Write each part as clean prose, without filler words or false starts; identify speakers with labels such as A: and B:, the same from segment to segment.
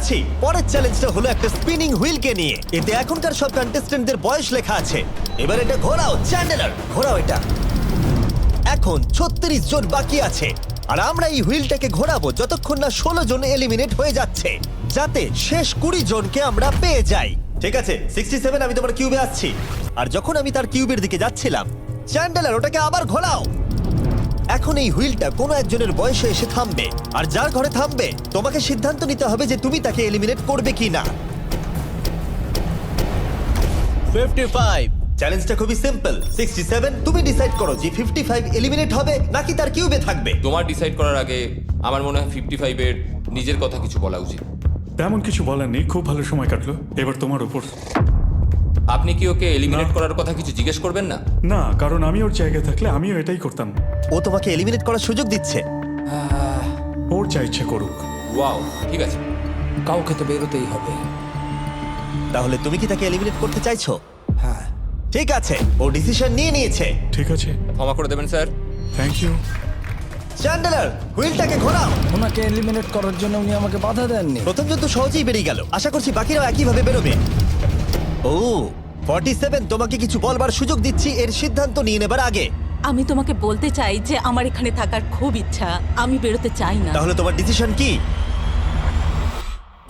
A: যাচ্ছি পরের চ্যালেঞ্জটা হলো একটা স্পিনিং হুইল কে নিয়ে। এতে এখনকার সব কন্টেস্টেন্টদের বয়স লেখা আছে। এবার এটা ঘোরাও চ্যান্ডেলার, ঘোরাও এটা। এখন 36 জন বাকি আছে আর আমরা এই হুইলটাকে ঘোরাবো যতক্ষণ না 16 জন এলিমিনেট হয়ে যাচ্ছে, যাতে শেষ 20 জনকে আমরা পেয়ে যাই। ঠিক আছে 67, আমি তোমার কিউবে আসছি। আর যখন আমি তার কিউবের দিকে যাচ্ছিলাম, চ্যান্ডেলার ওটাকে আবার ঘোরাও। এখন এই হুইলটা কোনো একজনের বয়সে এসে থামবে, আর যার ঘরে থামবে তোমাকে সিদ্ধান্ত নিতে হবে যে তুমি তাকে এলিমিনেট করবে কিনা।
B: 55।
A: চ্যালেঞ্জটা খুবই সিম্পল। 67, তুমি ডিসাইড করো যে 55 এলিমিনেট হবে নাকি তার কিউবে থাকবে।
C: তোমার ডিসাইড করার আগে আমার মনে হয় 55 এর নিজের কথা কিছু বলা উচিত।
D: তেমন কিছু বলার নেই, খুব ভালো সময় কাটলো। এবার তোমার উপর।
C: আপনি কি ওকে এলিমিনেট করার কথা কিছু জিজ্ঞেস করবেন না?
D: না, কারণ আমি ওর জায়গায় থাকলে আমিও এটাই করতাম।
A: ও তোমাকে এলিমিনেট করার সুযোগ দিচ্ছে।
D: ওর যা ইচ্ছে করুক।
C: ওয়াও, ঠিক আছে।
B: কাউকে তো বেরোতেই হবে।
A: তাহলে তুমি কি তাকে এলিমিনেট করতে চাইছো?
B: হ্যাঁ।
A: ঠিক আছে, ও ডিসিশন নিয়ে নিয়েছে।
D: ঠিক আছে,
C: ক্ষমা করে দেবেন স্যার।
D: Thank you.
A: চ্যান্ডেলার হুইলটাকে ঘোরাও।
B: ওনাকে এলিমিনেট করার জন্য উনি আমাকে বাধা দেননি।
A: প্রথম জন তো সহজেই বেরিয়ে গেল, আশা করছি বাকিরাও একইভাবে বেরোবে। ও 47, তোমাকে কিছু বলবার সুযোগ দিচ্ছি এর সিদ্ধান্ত নিয়ে নেবার আগে।
E: আমি তোমাকে বলতে চাই যে আমার এখানে থাকার খুব ইচ্ছা, আমি বেরোতে চাই না।
A: তাহলে তোমার ডিসিশন কি?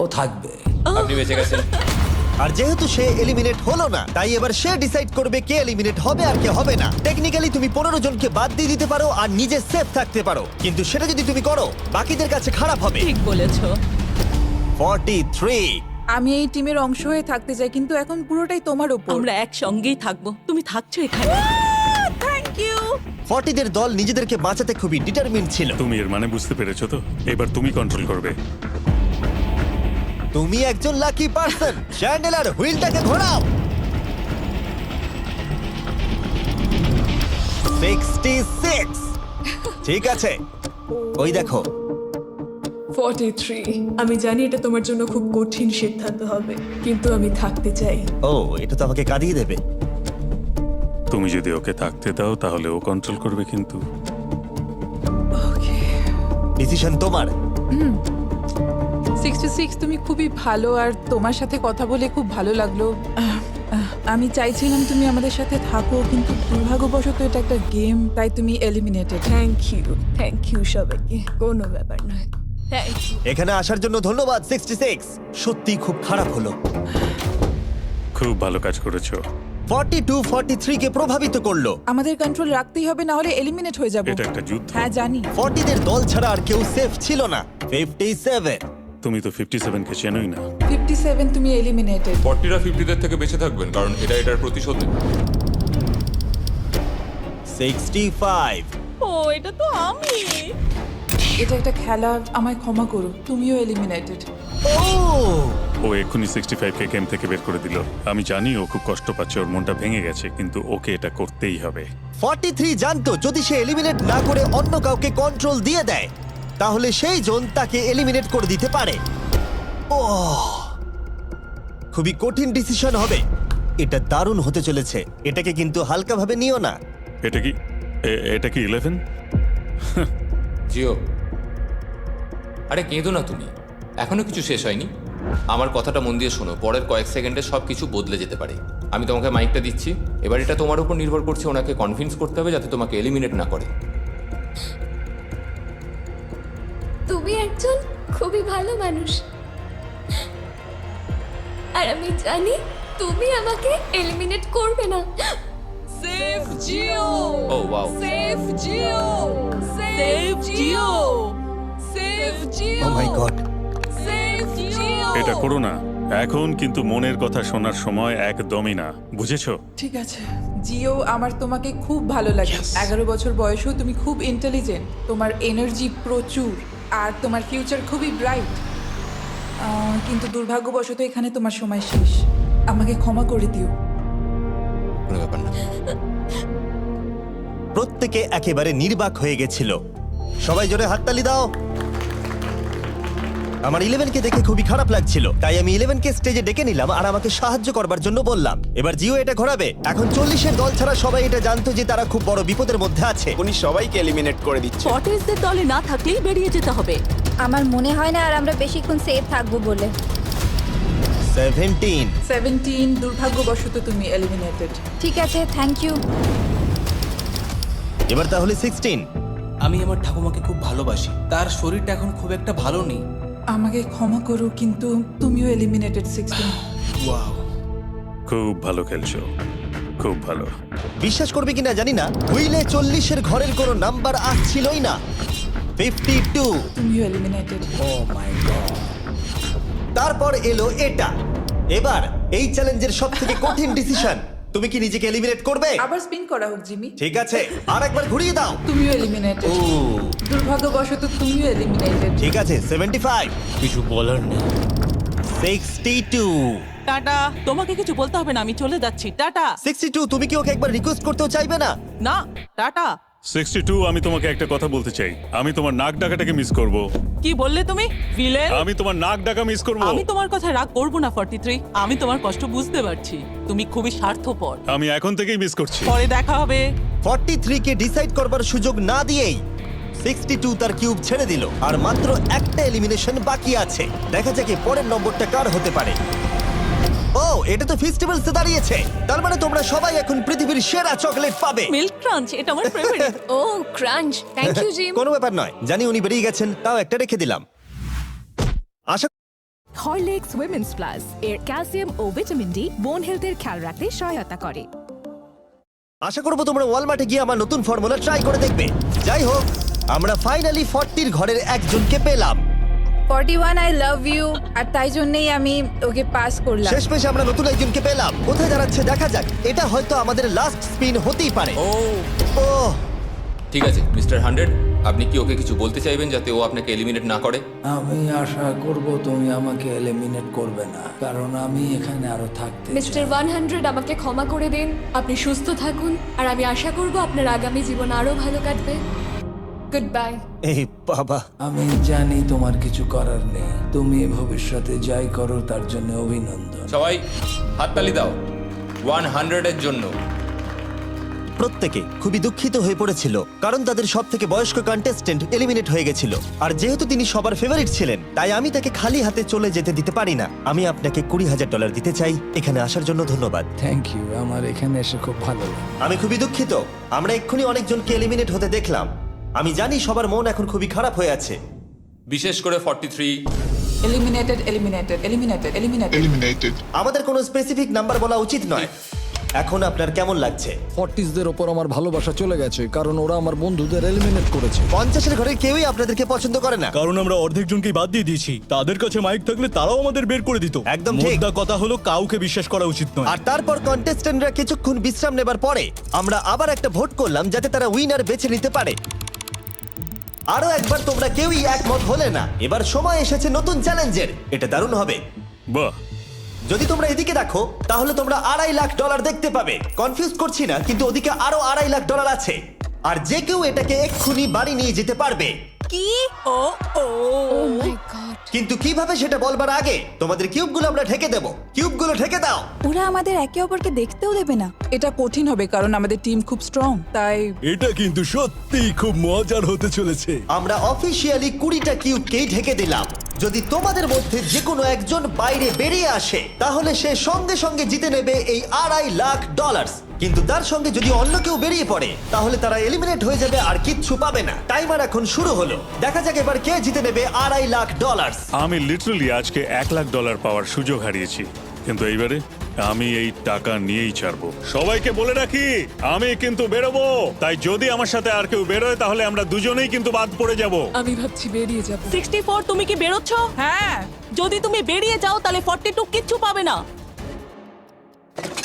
B: ও থাকবে।
C: আপনি বেঁচে গেছেন।
A: আর যেহেতু সে এলিমিনেট হলো না, তাই এবার সে ডিসাইড করবে কে এলিমিনেট হবে আর কে হবে না। টেকনিক্যালি তুমি 15 জনকে বাদ দিয়ে দিতে পারো আর নিজে সেফ থাকতে পারো, কিন্তু সেটা যদি তুমি করো বাকিদের কাছে খারাপ হবে।
E: ঠিক বলেছো।
A: 43।
F: আমি এই টিমের অংশ হয়ে থাকতে চাই, কিন্তু এখন পুরোটাই তোমার উপর।
E: আমরা একসঙ্গেই থাকবো, তুমি থাকছো এখানে।
F: Thank you.
A: 40 দের দল নিজেদেরকে বাঁচাতে খুবই ডিটারমিন্ড ছিল।
D: তুমি এর মানে বুঝতে পেরেছো তো? এবার তুমি কন্ট্রোল করবে।
A: তুমি একজন লাকি পারসন। চ্যান্ডেলার হুইলটাকে ঘোরাও। 66। ঠিক আছে, ওই দেখো।
G: 43। আমি জানি এটা তোমার জন্য খুব কঠিন সিদ্ধান্ত হবে, কিন্তু আমি থাকতে চাই।
A: ও, এটা তো আমাকে কাঁদিয়ে দেবে।
D: তুমি যদি ওকে থাকতে দাও তাহলে ও কন্ট্রোল করবে, কিন্তু
A: ডিসিশন তোমার।
F: 66, তুমি খুবই ভালো আর তোমার সাথে কথা বলে খুব ভালো লাগলো। আমি চাইছিলাম তুমি আমাদের সাথে থাকো, কিন্তু দুর্ভাগ্যবশত এটা একটা গেম, তাই তুমি এলিমিনেটেড।
G: থ্যাংক ইউ সবাইকে, কোনো ব্যাপার নয়। Thank you.
A: এখানে আসার জন্য ধন্যবাদ 66। সত্যি খুব খারাপ হলো।
D: খুব ভালো কাজ করেছো।
A: 42 43 কে প্রভাবিত করলো।
F: আমাদের কন্ট্রোল রাখতেই হবে, না হলে এলিমিনেট হয়ে যাব।
D: এটা একটা যুদ্ধ।
F: হ্যাঁ জানি।
A: 40 দের দল ছাড়া আর কেউ সেফ ছিল না। 57।
D: তুমি তো 57 কে চেনোই না।
F: 57, তুমি এলিমিনেটেড।
C: 40রা 50দের থেকে বেঁচে থাকবেন, কারণ এটা এটার প্রতিশোধ নেবে।
A: 65।
E: ও, এটা তো আমি।
F: এটা একটা খেলা, আমায় ক্ষমা করো, তুমিও এলিমিনেটেড।
A: ও,
D: ও এক্ষুনি 65 কে গেম থেকে বের করে দিল। আমি জানি ও খুব কষ্ট পাচ্ছে, ওর মনটা ভেঙে গেছে, কিন্তু ওকে এটা করতেই হবে।
A: 43 জানতো যদি সে এলিমিনেট না করে অন্য কাউকে কন্ট্রোল দিয়ে দেয়, তাহলে সেই জন তাকে এলিমিনেট করে দিতে পারে। ও, খুবই কঠিন ডিসিশন হবে। এটা দারুণ হতে চলেছে। এটাকে কিন্তু হালকাভাবে নিও না।
D: এটা কি 11?
C: জিও, আরে কেঁদো না তুমি, এখনো কিছু শেষ হয়নি। আমার কথাটা মন দিয়ে শোনো, পরের কয়েক সেকেন্ডে সব কিছু বদলে যেতে পারে। আমি তোমাকে মাইকটা দিচ্ছি, এবার এটা তোমার উপর নির্ভর করছে। ওনাকে কনভিন্স করতে হবে যাতে তোমাকে এলিমিনেট না করে।
H: তুমি একজন খুবই ভালো মানুষ, আর আমি জানি তুমি আমাকে এলিমিনেট করবে না।
G: সেফ জিও।
C: ও ওয়াও,
G: সেফ জিও। সেফ জিও। সেফ জিও।
A: Oh my god.
G: সেফ জিও।
D: এটা করো না এখন, কিন্তু মনের কথা শোনার সময় একদমই না, বুঝেছো?
F: ঠিক আছে জিও, আমার তোমাকে খুব ভালো লাগে। 11 বছর বয়সেও তুমি খুব ইন্টেলিজেন্ট, তোমার এনার্জি প্রচুর, আর তোমার ফিউচার খুবই ব্রাইট। কিন্তু দুর্ভাগ্যবশত এখানে তোমার সময় শেষ। আমাকে ক্ষমা করে দিও।
C: কোনো ব্যাপার না।
A: প্রত্যেকে একেবারে নির্বাক হয়ে গেছিল। সবাই জোরে হাততালি দাও। আমার 11 কে দেখে খুবই খারাপ লাগছিল, তাই আমি 11 কে স্টেজে ডেকে নিলাম আর আমাকে সাহায্য করবার জন্য বললাম। এবার জিও এটা ঘোরাবে। এখন 40 এর দল ছাড়া সবাই এটা জানতো যে তারা খুব বড় বিপদের মধ্যে আছে।
B: উনি সবাইকে এলিমিনেট করে দিচ্ছে।
E: 40 দের দলে না থাকলেই বেরিয়ে যেতে হবে।
I: আমার মনে হয় না আর আমরা বেশিক্ষণ সেফ থাকবো বলে।
A: 17।
F: 17, দুর্ভাগ্যবশত তুমি এলিমিনেটেড।
I: ঠিক আছে, থ্যাংক ইউ।
A: এবার তাহলে 16।
B: আমি আমার ঠাকুমাকে খুব ভালোবাসি, তার শরীরটা এখন খুব একটা ভালো নেই।
F: আমাকে ক্ষমা করো, কিন্তু তুমিও এলিমিনেটেড 16।
B: ওয়াও,
D: খুব ভালো খেলছো, খুব ভালো।
A: বিশ্বাস করবে কিনা জানি না, হুইলে 40-এর ঘরের কোনো নাম্বার আসছিলই না। 52।
F: তুমিও এলিমিনেটেড।
B: O my god.
A: তারপর এলো এটা। এবার এই চ্যালেঞ্জের সব থেকে কঠিন ডিসিশন, তুমি কি নিজেকে এলিমিনেট করবে?
F: আবার স্পিন করা হোক জিমি।
A: ঠিক আছে, আর একবার ঘুরিয়ে দাও।
F: তুমিও এলিমিনেটেড।
A: ও
F: দুর্ভাগ্যবশত তুমিও এলিমিনেটেড।
A: ঠিক আছে, 75।
B: কিছু বলার নেই।
A: 62।
J: টাটা, তোমাকে কিছু বলতে হবে না, আমি চলে যাচ্ছি। টাটা।
A: 62, তুমি কি ওকে একবার রিকোয়েস্ট করতেও চাইবে না?
J: না, টাটা।
D: 62, আমি তোমাকে একটা কথা বলতে চাই। আমি তোমার নাক ডাকাটাকে মিস করব।
J: কি বললে তুমি? ভিলেন?
D: আমি তোমার নাক ডাকা মিস করব।
J: আমি তোমার কথা রাগ করবো না 43। আমি তোমার কষ্ট বুঝতে পারছি। তুমি খুবই স্বার্থপর।
D: আমি এখন থেকেই মিস করছি।
J: পরে দেখা হবে।
A: 43 কে ডিসাইড করবার সুযোগ না দিয়েই 62 তার কিউব ছেড়ে দিল, আর মাত্র একটা এলিমিনেশন বাকি আছে। দেখা যাক এর পরের নম্বরটা কার হতে পারে। ও, এটা তো ফেস্টিভ্যালসে দাঁড়িয়েছে। তার মানে তোমরা সবাই এখন পৃথিবীর সেরা চকলেট পাবে।
J: মিল্ক ক্রাঞ্চ, এটা আমার ফেভারিট।
H: ও ক্রাঞ্চ, থ্যাংক ইউ জিম।
A: কোনো ব্যাপার নয়, জানি উনি বেরিয়ে গেছেন, তাও একটা রেখে দিলাম। আশা
K: হরলিক্স উইমেন্স প্লাস এর ক্যালসিয়াম ও ভিটামিন ডি বোন হেলথের খেয়াল রাখতে সহায়তা করে।
A: আশা করবো তোমরা ওয়ালমার্টে গিয়ে আমার নতুন ফর্মুলা ট্রাই করে দেখবে। যাই হোক, আমরা ফাইনালি 40-র ঘরের একজনকে পেলাম।
F: 41, আই লাভ ইউ। আর তাই জন্যই আমি ওকে পাস করলাম।
A: শেষমেশ আমরা নতুন একজনকে পেলাম। কোথায় দাঁড়াচ্ছে দেখা যাক। এটা হয়তো আমাদের লাস্ট স্পিন হতেই পারে।
C: ও
A: ও
C: ঠিক আছে মিস্টার 100, আপনি কি ওকে কিছু বলতে চাইবেন যাতে ও আপনাকে এলিমিনেট না করে?
B: আমি আশা করব তুমি আমাকে এলিমিনেট করবে না, কারণ আমি এখানে আরো থাকতে
H: মিস্টার
B: চাই।
H: 100, আমাকে ক্ষমা করে দিন। আপনি সুস্থ থাকুন, আর আমি আশা করব আপনার আগামী জীবন আরো ভালো কাটবে। Good bye.
A: এই বাবা,
B: আমি জানি তোমার কিছু করার নেই। তুমি ভবিষ্যতে যাই করো তার জন্য অভিনন্দন।
C: সবাই হাততালি দাও 100 এর জন্য।
A: প্রত্যেকে খুবই দুঃখিত হয়ে পড়েছিল, কারণ তাদের সব থেকে বয়স্ক কন্টেস্টেন্ট এলিমিনেট হয়ে গেছিল। আর যেহেতু তিনি সবার ফেভারিট ছিলেন, তাই আমি তাকে খালি হাতে চলে যেতে দিতে পারি না। আমি আপনাকে $20,000 দিতে চাই। এখানে আসার জন্য ধন্যবাদ।
B: থ্যাংক ইউ, আমার এখানে এসে খুব ভালো লাগে।
A: আমি খুবই দুঃখিত, আমরা এক্ষুনি অনেকজনকে এলিমিনেট হতে দেখলাম। আমি জানি সবার মন এখন খুবই খারাপ হয়ে আছে।
C: বিশেষ করে 43।
F: Eliminated, eliminated, eliminated, eliminated.
A: আমাদের কোনো স্পেসিফিক নাম্বার বলা উচিত নয়। এখন আপনার কেমন লাগছে?
B: 40দের ওপর আমার ভালোবাসা চলে গেছে, কারণ ওরা আমার বন্ধুদের এলিমিনেট করেছে।
A: 50-এর ঘরের কেউই আপনাদেরকে পছন্দ করে না।
L: কারণ আমরা অর্ধেক জনকেই বাদ দিয়ে দিয়েছি। তাদের কাছে মাইক থাকলে তারাও আমাদের বের করে দিত।
A: একদম ঠিক।
L: মোদ্দা কথা হলো কাউকে বিশ্বাস করা উচিত নয়।
A: আর তারপর কন্টেস্ট্যান্টরা কিছুক্ষণ বিশ্রাম নেবার পরে আমরা আবার একটা ভোট করলাম যাতে তারা উইনার বেছে নিতে পারে। আরো একবার তোমরা কেউই একমত হলে না। এবার সময় এসেছে নতুন চ্যালেঞ্জের। এটা দারুণ হবে।
D: বাহ,
A: যদি তোমরা এদিকে দেখো তাহলে তোমরা $2.5 লাখ দেখতে পাবে। কনফিউজ করছি না, কিন্তু ওদিকে আরো $2.5 লাখ আছে। আর যে কেউ এটাকে এক্ষুনি বাড়ি নিয়ে যেতে পারবে।
E: কি? ও ও
H: ও মাই গড।
A: কিন্তু কিভাবে সেটা বলবার আগে তোমাদের কিউবগুলো আমরা ঢেকে দেব। কিউবগুলো ঢেকে দাও।
I: ওরা আমাদের একে অপরকে দেখতেও দেবে না।
F: এটা কঠিন হবে কারণ আমাদের টিম খুব স্ট্রং, তাই
L: এটা কিন্তু সত্যিই খুব মজার হতে চলেছে।
A: আমরা অফিসিয়ালি 20টা কিউবকেই ঢেকে দিলাম। যদি তোমাদের মধ্যে যে কোনো একজন বাইরে বেরিয়ে আসে, তাহলে সে সঙ্গে সঙ্গে জিতে নেবে এই $2.5 লাখ। কিন্তু তার সঙ্গে যদি অন্য কেউ বেরিয়ে পড়ে, তাহলে তারা এলিমিনেট হয়ে যাবে আর কিচ্ছু পাবে না। টাইমার এখন শুরু হলো। দেখা যাক এবার কে জিতে নেবে $2.5 লাখ।
D: আমি লিটারালি আজকে $1 লাখ পাওয়ার সুযোগ হারিয়েছি, কিন্তু এইবারে আমি এই টাকা নিয়েই ছাড়বো। সবাইকে বলে রাখি, আমি কিন্তু বেরোবো। তাই যদি আমার সাথে আর কেউ বেরোয়, তাহলে আমরা দুজনেই কিন্তু বাদ পড়ে যাব।
F: আমি ভাবছি বেরিয়ে যাব।
E: 64, তুমি কি বেরোচ্ছ?
F: হ্যাঁ,
E: যদি তুমি বেরিয়ে যাও তাহলে 42 কিচ্ছু পাবে না।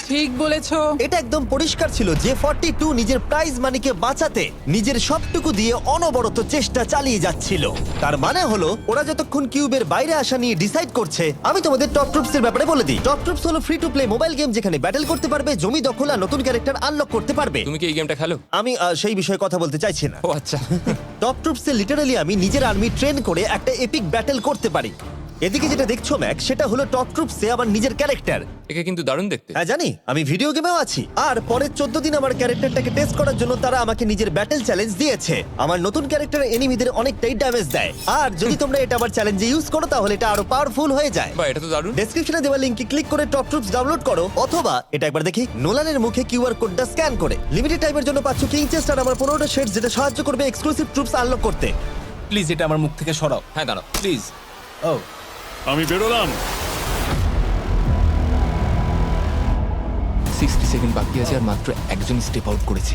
F: ঠিক বলেছো।
A: এটা একদম পরিষ্কার ছিল যে 42 নিজের প্রাইজ মানিকে বাঁচাতে নিজের সবটুকু দিয়ে অনবরত চেষ্টা চালিয়ে যাচ্ছিল। তার মানে হলো ওরা যতক্ষণ কিউবের বাইরে আসা নিয়ে ডিসাইড করছে। আমি তোমাদের টপ ট্রুপস এর ব্যাপারে বলে দিই। টপ ট্রুপস হলো free to play mobile game, যেখানে ব্যাটল করতে পারবে, জমি দখল আর নতুন ক্যারেক্টার আনলক করতে পারবে।
C: তুমি কি এই গেমটা খেলো?
A: আমি সেই বিষয়ে কথা বলতে চাইছি না।
C: ও আচ্ছা।
A: টপ ট্রুপসে লিটারালি আমি নিজের আর্মি ট্রেন করে একটা এপিক ব্যাটল করতে পারি। এদিকে যেটা দেখছো ম্যাক, সেটা হলো টপ ট্রুপসে আমার নিজের ক্যারেক্টার।
C: একে কিন্তু দারুণ দেখতে।
A: হ্যাঁ জানি, আমি ভিডিও গেমেও আছি। আর পরের 14 দিন আমার ক্যারেক্টারটাকে টেস্ট করার জন্য তারা আমাকে নিজের ব্যাটেল চ্যালেঞ্জ দিয়েছে। আমার নতুন ক্যারেক্টার এনিমিদের অনেকটাই ড্যামেজ দেয়, আর যদি তোমরা এটা আবার চ্যালেঞ্জে ইউজ করো তাহলে এটা আরো পাওয়ারফুল হয়ে যায়।
C: বা এটা তো দারুণ।
A: ডেসক্রিপশনে দেওয়া লিংকে ক্লিক করে টপ ট্রুপস ডাউনলোড করো, অথবা এটা একবার দেখি নোলানের মুখে কিউআর কোডটা স্ক্যান করে। লিমিটেড টাইমের জন্য পাচ্ছ কিং চেস্ট আর আমার 15টা শেডস, যেটা সাহায্য করবে এক্সক্লুসিভ ট্রুপস আনলক করতে।
L: প্লিজ এটা আমার মুখ থেকে সরাও।
C: হ্যাঁ দাঁড়াও।
L: প্লিজ। ও
D: আমি বেরোলাম।
C: 60 সেকেন্ড বাকি আছে আর মাত্র একজন স্টেপ আউট করেছে।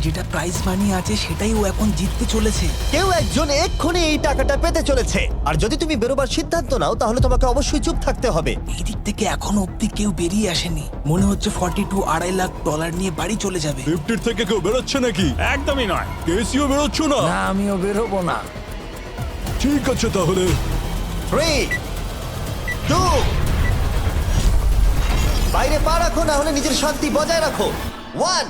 L: যেটা প্রাইজ মানি আছে সেটাই ও এখন জিততে চলেছে।
A: কেউ একজন এক্ষুনি এই টাকাটা পেতে চলেছে, আর যদি তুমি বেরোবার সিদ্ধান্ত নাও তাহলে তোমাকে অবশ্যই চুপ থাকতে হবে।
L: এই দিক থেকে এখনো অব্দি কেউ বেরিয়ে আসেনি। মনে হচ্ছে 42 লাখ ডলার নিয়ে বাড়ি চলে যাবে।
D: 50 থেকে কেউ বেরোচ্ছে নাকি? একদমই নয়। কেসিও বেরোচ্ছ না?
B: না, আমিও বেরোবো না।
D: ঠিক আছে তাহলে।
A: 3, 2, বাইরে পা রাখো, না হলে নিজের শান্তি বজায় রাখো। 1